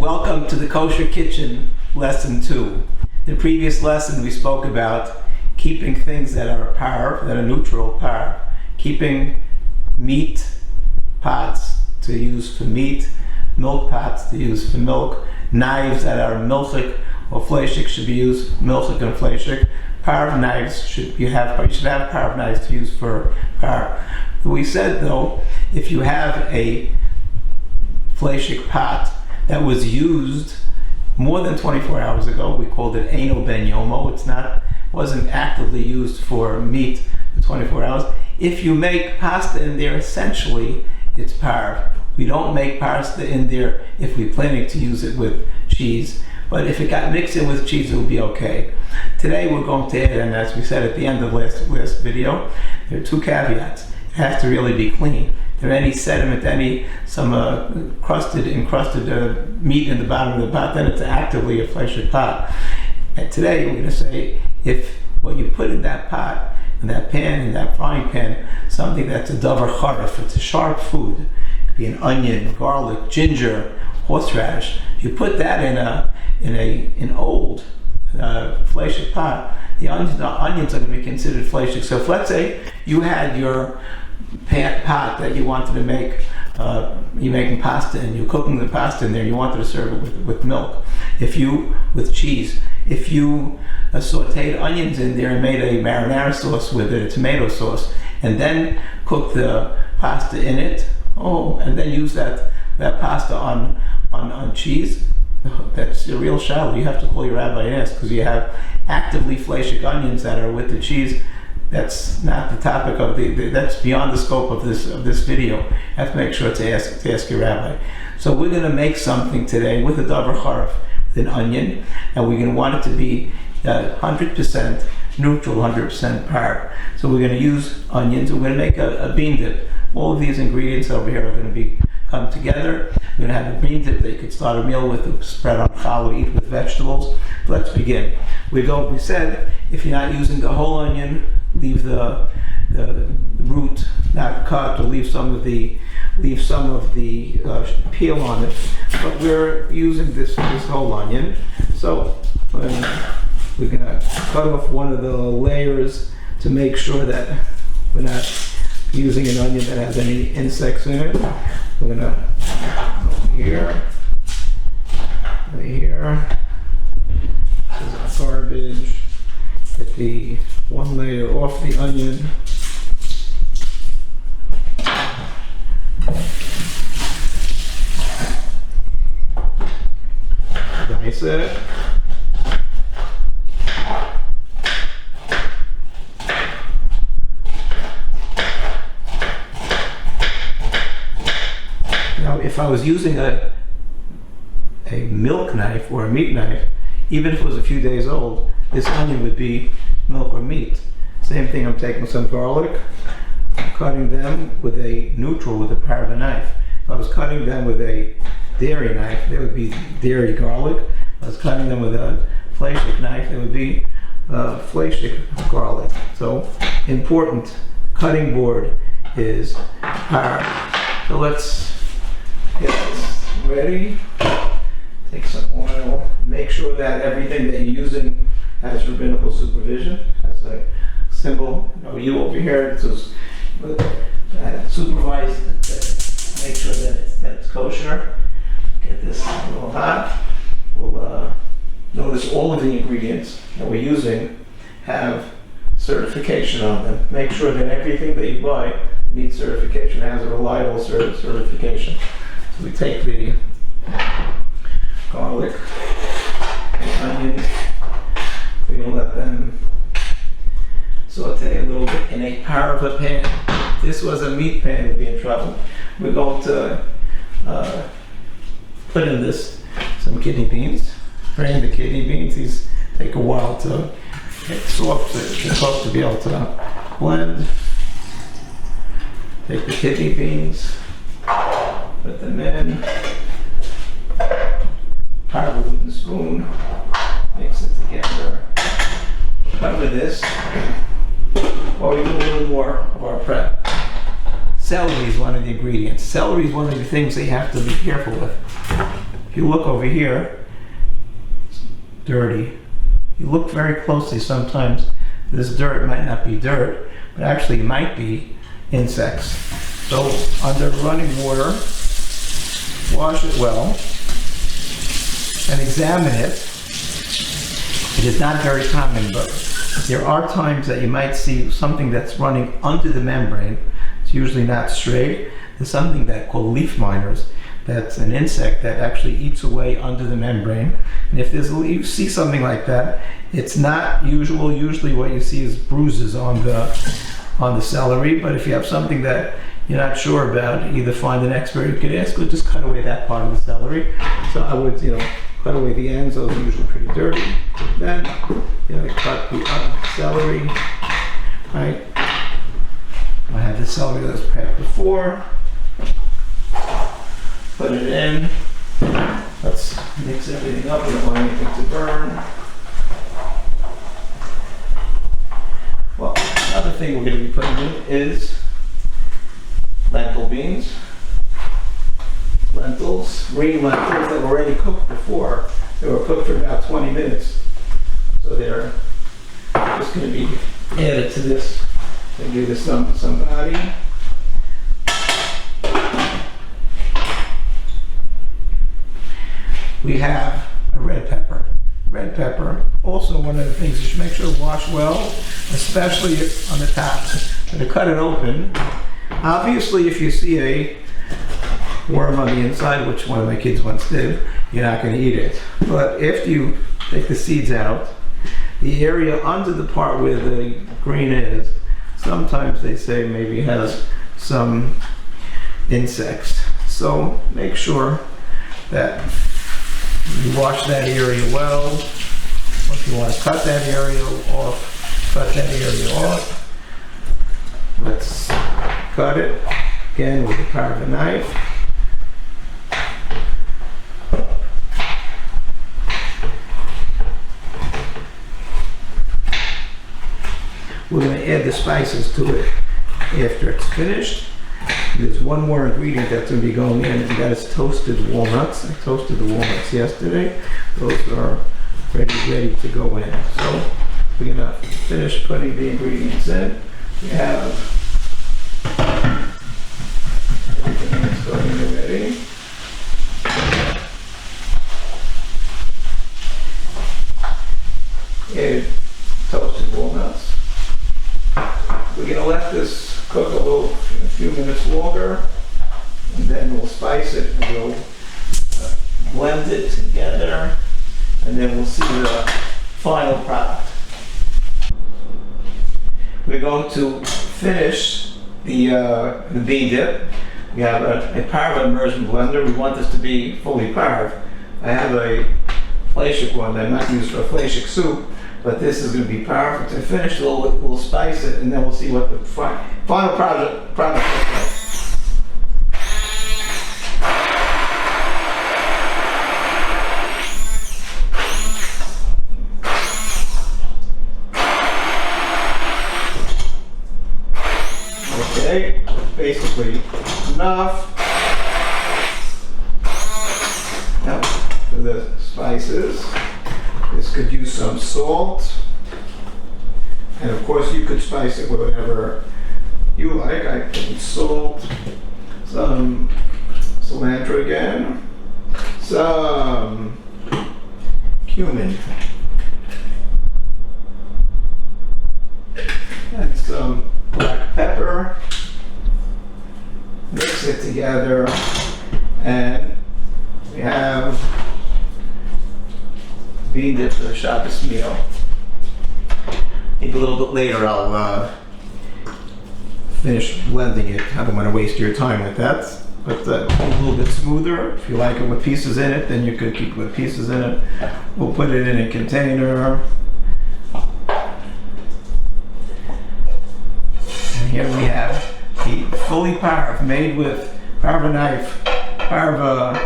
Welcome to the Kosher Kitchen, Lesson 2. In the previous lesson we spoke about keeping things that are parve, that are neutral, parve. Keeping meat pots to use for meat, milk pots to use for milk, knives that are milchik or fleshik should be used, milchik and fleshik. Parve knives you should have parve knives to use for parve. We said though, if you have a fleshik pot that was used more than 24 hours ago, we called it Eino Ben Yomo. Wasn't actively used for meat for 24 hours. If you make pasta in there, essentially it's parve. We don't make pasta in there if we're planning to use it with cheese, but if it got mixed in with cheese, it would be okay. Today we're going to add, and as we said at the end of the last video, there are two caveats. It has to really be clean. If there any sediment, some encrusted meat in the bottom of the pot, then it's actively a fleshly pot. And today we're going to say, if what you put in that pot, in that pan, in that frying pan, something that's a Davar Charif, it's a sharp food. It could be an onion, garlic, ginger, horseradish. If you put that in an old fleshik pot, the onions are going to be considered fleshik. So if let's say you had your pot that you wanted to make, you're making pasta and you're cooking the pasta in there, you wanted to serve it with milk, with cheese. If you sauteed onions in there and made a marinara sauce with it, a tomato sauce, and then cook the pasta in it, and then use that pasta on cheese, that's a real shallow. You have to call your rabbi and ask, because you have actively fleshik onions that are with the cheese. That's not the topic of that's beyond the scope of this video. You have to make sure to ask your rabbi. So we're going to make something today with a Davar Charif, with an onion, and we're going to want it to be 100% neutral, 100% parve. So we're going to use onions. We're going to make a bean dip. All of these ingredients over here are going to come together. We're going to have a bean dip that you could start a meal with, spread on challah, eat with vegetables. Let's begin. We said if you're not using the whole onion, leave the root not cut, or leave some of the peel on it. But we're using this whole onion. So we're gonna cut off one of the layers to make sure that we're not using an onion that has any insects in it. We're gonna over here. There's our garbage. Get the one layer off the onion. Dice it. Now, if I was using a milk knife or a meat knife, even if it was a few days old, this onion would be milk or meat. Same thing, I'm taking some garlic, I'm cutting them with a neutral, with a parve knife. If I was cutting them with a dairy knife, they would be dairy garlic. If I was cutting them with a fleshik knife, it would be fleshik garlic. So, important cutting board is parve. So let's get this ready. Take some oil. Make sure that everything that you're using has rabbinical supervision. Has a symbol. You over here supervise. Make sure that it's kosher. Get this a little hot. We'll notice all of the ingredients that we're using have certification on them. Make sure that everything that you buy needs certification, has a reliable certification. So we take the garlic and onions. We're going to let them saute a little bit in a parve pan. If this was a meat pan, we'd be in trouble. We're going to put in some kidney beans. Drain the kidney beans. These take a while to get soft. They're supposed to be able to blend. Take the kidney beans, put them in. Parve with a wooden spoon, mix it together. Cover this, while we do a little more of our prep. Celery is one of the ingredients. Celery is one of the things that you have to be careful with. If you look over here, it's dirty. You look very closely sometimes, this dirt might not be dirt, but actually it might be insects. So under running water, wash it well and examine it. It is not very common, but there are times that you might see something that's running under the membrane. It's usually not straight. There's something that called leaf miners. That's an insect that actually eats away under the membrane. And if you see something like that, it's not usual. Usually what you see is bruises on the celery. But if you have something that you're not sure about, either find an expert you could ask, or just cut away that part of the celery. So I would, cut away the ends. Those are usually pretty dirty. Then, cut the celery. Right. I have the celery that was prepped before. Put it in. Let's mix everything up. We don't want anything to burn. Well, another thing we're going to be putting in is lentil beans. Lentils, green lentils that were already cooked before. They were cooked for about 20 minutes. So they're just going to be added to this and give this some body. We have a red pepper. Red pepper, also one of the things you should make sure to wash well, especially on the top. So to cut it open, obviously if you see a worm on the inside, which one of my kids once did, you're not going to eat it. But if you take the seeds out, the area under the part where the green is, sometimes they say maybe has some insects. So make sure that you wash that area well. If you want to cut that area off, cut that area off. Let's cut it again with the Pareve knife. We're going to add the spices to it after it's finished. There's one more ingredient that's going to be going in, and that is toasted walnuts. I toasted the walnuts yesterday. Those are ready to go in. So we're going to finish putting the ingredients in. We have everything that's going in already. Add toasted walnuts. We're going to let this cook a few minutes longer, and then we'll spice it. We'll blend it together, and then we'll see the final product. We're going to finish the bean dip. We have a Pareve immersion blender. We want this to be fully Pareve. I have a fleshik one that I might use for a fleshik soup, but this is going to be Pareve. To finish, we'll spice it, and then we'll see what the final product looks like. Okay, basically enough. Now for the spices, this could use some salt, and of course you could spice it with whatever you like. I put salt, some cilantro again, some cumin, and some black pepper. Mix it together, and we have bean dip for the Shabbos meal. Maybe a little bit later I'll finish blending it. I don't want to waste your time with that. But a little bit smoother. If you like it with pieces in it, then you could keep it with pieces in it. We'll put it in a container. And here we have the fully Pareve, made with Pareve knife, Pareve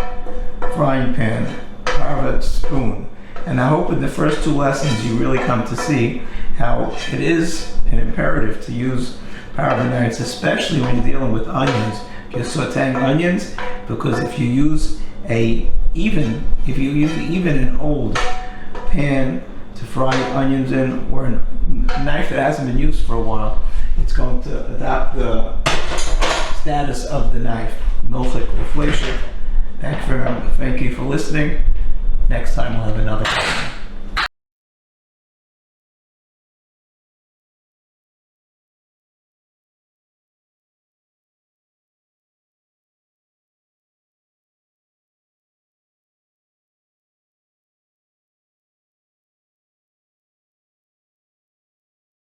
frying pan, Pareve spoon. And I hope in the first two lessons you really come to see how it is an imperative to use Pareve knives, especially when you're dealing with onions. If you're sauteing onions, because if you use a even if you use even an old pan to fry onions in, or a knife that hasn't been used for a while, it's going to adopt the status of the knife. Milchik reflation. Thank you for listening. Next time we'll have another.